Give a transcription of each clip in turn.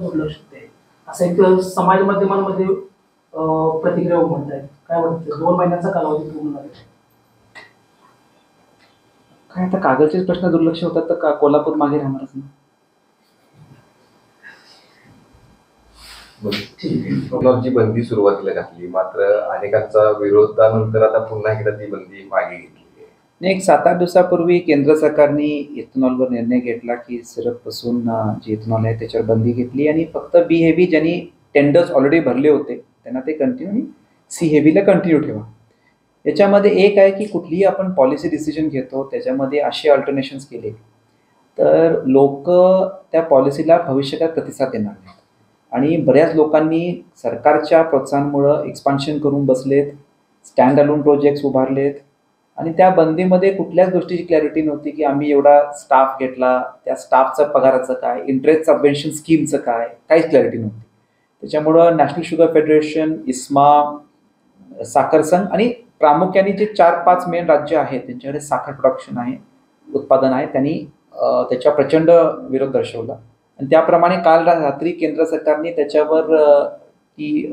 दुर्लक्ष होते असं एक समाज माध्यमांमध्ये प्रतिक्रिया म्हणत आहेत. काय वाटतं 2 महिन्यांचा कालावधी पूर्ण झाला काय आता कागदचेच प्रश्न दुर्लक्ष होतात तर कोल्हापूर मागे राहणारच नाही. जी बंदी सुरुवातीला घातली मात्र अनेकांचा विरोधानंतर आता पुन्हा एकदा ती बंदी मागे घेतली आहे. एक 7-8 दिवसापूर्वी केंद्र सरकारने इथेनॉलवर निर्णय घेतला की सिरपपासून जे इथेनॉल आहे त्याच्यावर बंदी घेतली आणि फक्त बी हेवी ज्यांनी टेंडर्स ऑलरेडी भरले होते त्यांना ते कंटिन्यू आणि सी हेवीला कंटिन्यू ठेवा. याच्यामध्ये एक आहे की कुठलीही आपण पॉलिसी डिसिजन घेतो त्याच्यामध्ये असे अल्टरनेशन्स केले तर लोक त्या पॉलिसीला भविष्यकाळात प्रतिसाद देणार नाहीत आणि बऱ्याच लोकांनी सरकारच्या प्रोत्साहनामुळं एक्सपान्शन करून बसलेत, स्टँड अलोन प्रोजेक्ट्स उभारलेत आणि त्या बंदीमध्ये कुठल्याच गोष्टीची क्लॅरिटी नव्हती की आम्ही एवढा स्टाफ घेतला त्या स्टाफचं पगाराचं काय, इंटरेस्ट सबवेन्शन स्कीमचं काय, काहीच क्लॅरिटी नव्हती. त्याच्यामुळं नॅशनल शुगर फेडरेशन, इस्मा, साखर संघ आणि प्रामुख्याने जे 4-5 मेन राज्य आहेत त्यांच्याकडे साखर प्रोडक्शन आहे, उत्पादन आहे, त्यांनी त्याच्या प्रचंड विरोध दर्शवला आणि त्याप्रमाणे काल रात्री केंद्र सरकारने त्याच्यावर ती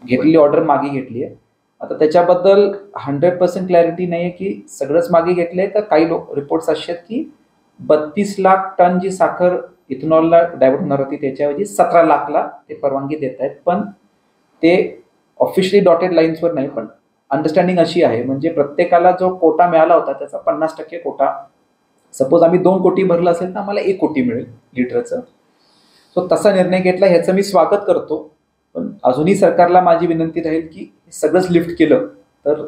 घेतलेली ऑर्डर मागे घेतली आहे. आता त्याच्याबद्दल 100% क्लॅरिटी नाही आहे की सगळंच मागे घेतलं आहे तर काही रिपोर्ट्स असे आहेत की 32 लाख टन जी साखर इथेनॉलला डायव्हर्ट होणार होती त्याच्याऐवजी 17 लाखला ते परवानगी देत आहेत. पण ते ऑफिशियली डॉटेड लाईन्सवर नाही पण अंडरस्टँडिंग अशी आहे म्हणजे प्रत्येकाला जो कोटा मिळाला होता त्याचा 50% कोटा, सपोज आम्ही 2 कोटी भरलं असेल तर आम्हाला 1 कोटी मिळेल लिटरचं. सो तसा निर्णय घेतला, ह्याचं मी स्वागत करतो. पण अजूनही सरकारला माझी विनंती राहील की सगळंच लिफ्ट केलं तर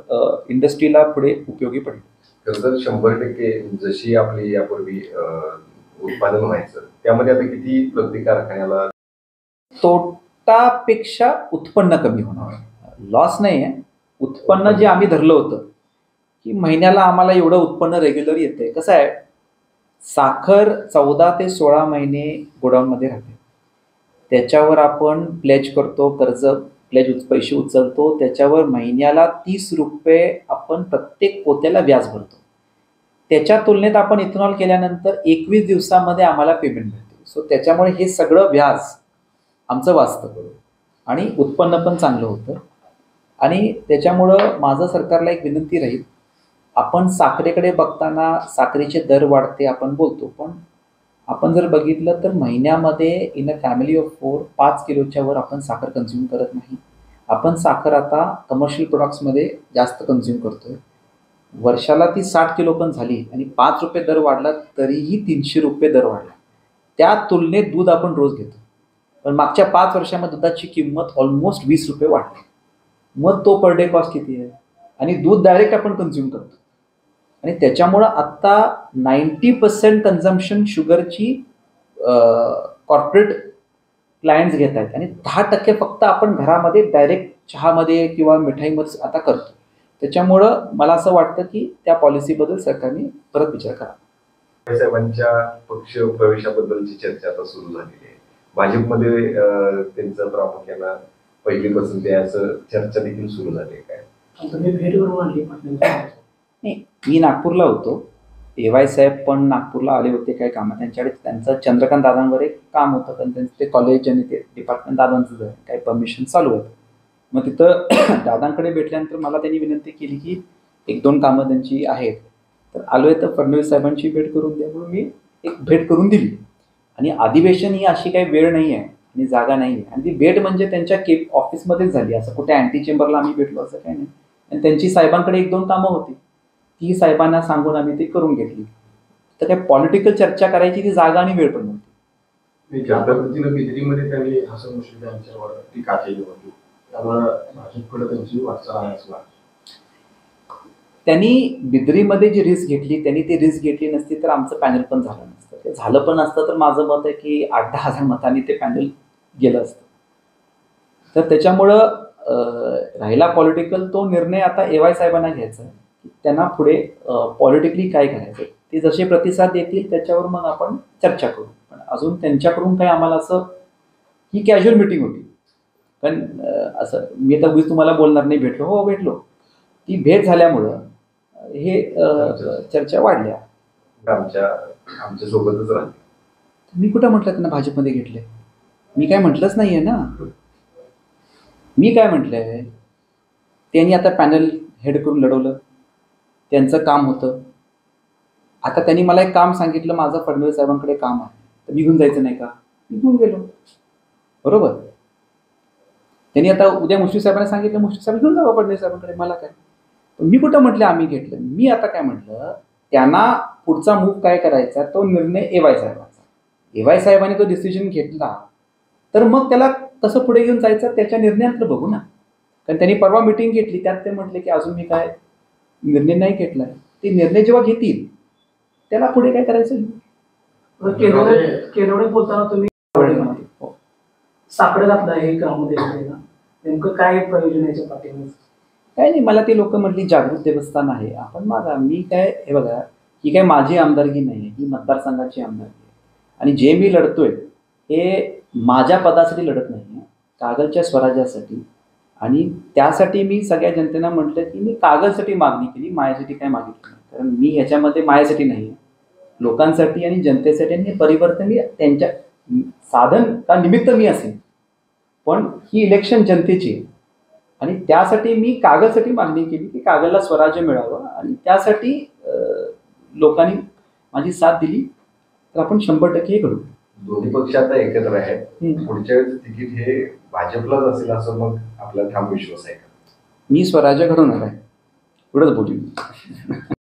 इंडस्ट्रीला पुढे उपयोगी पडेल. खरं तर 100% जशी आपली यापूर्वी उत्पादन व्हायचं त्यामध्ये आता किती प्रति कारखान्याला तोटापेक्षा उत्पन्न कमी होणार, लॉस नाही आहे. उत्पन्न जे आम्ही धरलं होतं की महिन्याला आम्हाला एवढं उत्पन्न रेग्युलर येते. कसं आहे, साखर 14 ते 16 महिने गोडाऊनमध्ये राहते, त्याच्यावर आपण प्लेज करतो, कर्ज प्लेज पैसे उचलतो, त्याच्यावर महिन्याला 30 रुपये आपण प्रत्येक पोत्याला व्याज भरतो. त्याच्या तुलनेत आपण इथेनॉल केल्यानंतर 21 दिवसामध्ये आम्हाला पेमेंट मिळते. सो त्याच्यामुळे हे सगळं व्याज आमचं वाचतं आणि उत्पन्न पण चांगलं होतं. आणि त्याच्यामुळं माझं सरकारला एक विनंती राहील, आपण साखरेकडे बघताना साखरेचे दर वाढते आपण बोलतो, पण आपण जर बघितलं तर महिन्यामध्ये इन अ फॅमिली ऑफ 4 5 किलोच्या वर आपण साखर कन्झ्युम करत नाही. आपण साखर आता कमर्शियल प्रोडक्ट्समध्ये जास्त कन्झ्युम करतोय. वर्षाला ती 60 किलो पण झाली आणि 5 रुपये दर वाढला तरीही 300 रुपये दर वाढला. त्या तुलनेत दूध आपण रोज घेतो, पण मागच्या 5 वर्षामध्ये दुधाची किंमत ऑलमोस्ट 20 रुपये वाढली. मग तो पर डे कॉस्ट किती आहे आणि दूध डायरेक्ट आपण कन्झ्युम करतो आणि त्याच्यामुळं आत्ता 90% कन्झम्पशन शुगरची कॉर्पोरेट क्लायंट्स घेत आहेत आणि 10% फक्त आपण घरामध्ये डायरेक्ट चहामध्ये किंवा मिठाईमध्ये आता करतो. त्याच्यामुळं मला असं वाटतं की त्या पॉलिसीबद्दल सरकारने परत विचार करा. साहेबांच्या पक्ष प्रवेशाबद्दलची चर्चा आता सुरू झालेली आहे. भाजपमध्ये त्यांचं प्रामुख्यानं पहिली पसंती आहे असं चर्चा देखील सुरू झाली आहे. काय तुम्ही भेट करून आणली? नाही, मी नागपूरला होतो, AY साहेब पण नागपूरला आले होते काही कामात. त्यांच्याकडे त्यांचं चंद्रकांत दादांवर एक काम होतं कारण त्यांचं ते कॉलेज आणि ते डिपार्टमेंट दादांचं आहे, काही परमिशन चालू आहेत. मग तिथं दादांकडे भेटल्यानंतर मला त्यांनी विनंती केली की 1-2 कामं त्यांची आहेत तर आलो आहे तर फडणवीस साहेबांची भेट करून द्या, म्हणून मी एक भेट करून दिली. आणि अधिवेशन ही अशी काही वेळ नाही आहे आणि जागा नाही आहे आणि ती भेट म्हणजे त्यांच्या ऑफिसमध्येच झाली, असं कुठे अँटी चेंबरला आम्ही भेटलो असं काही नाही. आणि त्यांची साहेबांकडे 1-2 कामं होती ती साहेबांना सांगून आम्ही ती करून घेतली. तर काय पॉलिटिकल चर्चा करायची ती जागा आणि वेळ पण नव्हती. ज्या पद्धतीनं बिद्रीमध्ये त्यांनी हसन मुश्रीफ यांच्यावर टीका केली होती त्यामुळे भाजपकडे त्यांची वाटचाल आहे असं वाटतं. त्यांनी बिद्रीमध्ये जी रिस्क घेतली त्यांनी ती रिस्क घेतली नसती तर आमचं पॅनल पण झालं नसतं. ते झालं पण असतं तर माझं मत आहे की 8-10 हजार मतांनी ते पॅनल गेलं असतं. तर त्याच्यामुळं राहिला पॉलिटिकल तो निर्णय आता AY साहेबांना घ्यायचा आहे की त्यांना पुढे पॉलिटिकली काय करायचं. ते जसे प्रतिसाद देतील त्याच्यावर मग आपण चर्चा करू. पण अजून त्यांच्याकडून काही आम्हाला असं ही कॅज्युअल मिटिंग होती कारण असं मी आता उगीच तुम्हाला बोलणार नाही भेटलो, हो भेटलो. ती भेट झाल्यामुळं हे चर्चा वाढल्या. आमच्या सोबतच राहते. मी कुठं म्हटलं त्यांना भाजपमध्ये घेतले? मी काय म्हटलंच नाहीये ना. मी काय म्हटलंय, त्यांनी आता पॅनल हेड करून लढवलं, त्यांचं काम होतं. आता त्यांनी मला एक काम सांगितलं, माझं फडणवीस साहेबांकडे काम आहे, तर मी घेऊन जायचं नाही का? मी घेऊन गेलो. बरोबर. त्यांनी आता उद्या मुश्रीफ साहेबांना सांगितलं, मुश्रीफ साहेब घेऊन जावं फडणवीस साहेबांकडे, मला काय. मी कुठं म्हटलं आम्ही घेतलं? मी आता काय म्हटलं, त्यांना पुढचा मूव्ह काय करायचा तो निर्णय एवाय साहेबांचा. एवाय साहेबांनी तो डिसिजन घेतला तर मग त्याला कसं पुढे घेऊन जायचं त्याच्या निर्णयानंतर बघू ना. कारण त्यांनी परवा मिटिंग घेतली, त्यात ते म्हटले की अजून मी काय निर्णय नाही घेतलाय. ते निर्णय जेव्हा घेतील त्याला पुढे काय करायचं. केनवडे बोलताना तुम्ही साकडं घातलं हे कामामध्ये नेमकं काय प्रयोजन याच्या पाठीमागे? काय नाही, मला ते लोक म्हटली जागृत देवस्थान आहे, आपण मागा. मी काय, हे बघा, ही काय माझी आमदारकी नाही, ही मतदारसंघाची आमदारकी आहे. आणि जे मी लढतोय हे माझ्या पदासाठी लढत नाही, कागलच्या स्वराज्यासाठी. आणि त्यासाठी मी सगळ्या जनतेला म्हटलं की मी कागलसाठी मागणी केली, माझ्यासाठी काय मागितलं नाही. कारण मी ह्याच्यामध्ये माझ्यासाठी नाही, लोकांसाठी आणि जनतेसाठी. आणि हे परिवर्तन मी त्यांच्या साधन का निमित्त मी असेल, पण ही इलेक्शन जनतेची आहे. आणि त्यासाठी मी कागलसाठी मागणी केली की कागलला स्वराज्य मिळावं. आणि त्यासाठी लोकांनी माझी साथ दिली, तर आपण 100% हे करू. दोन्ही पक्ष आता एकत्र आहेत. पुढच्या वेळेस तिकीट हे भाजपलाच असेल असं मग आपला ठाम विश्वास आहे का? मी स्वराज्य घडवणार आहे, एवढंच बोलू.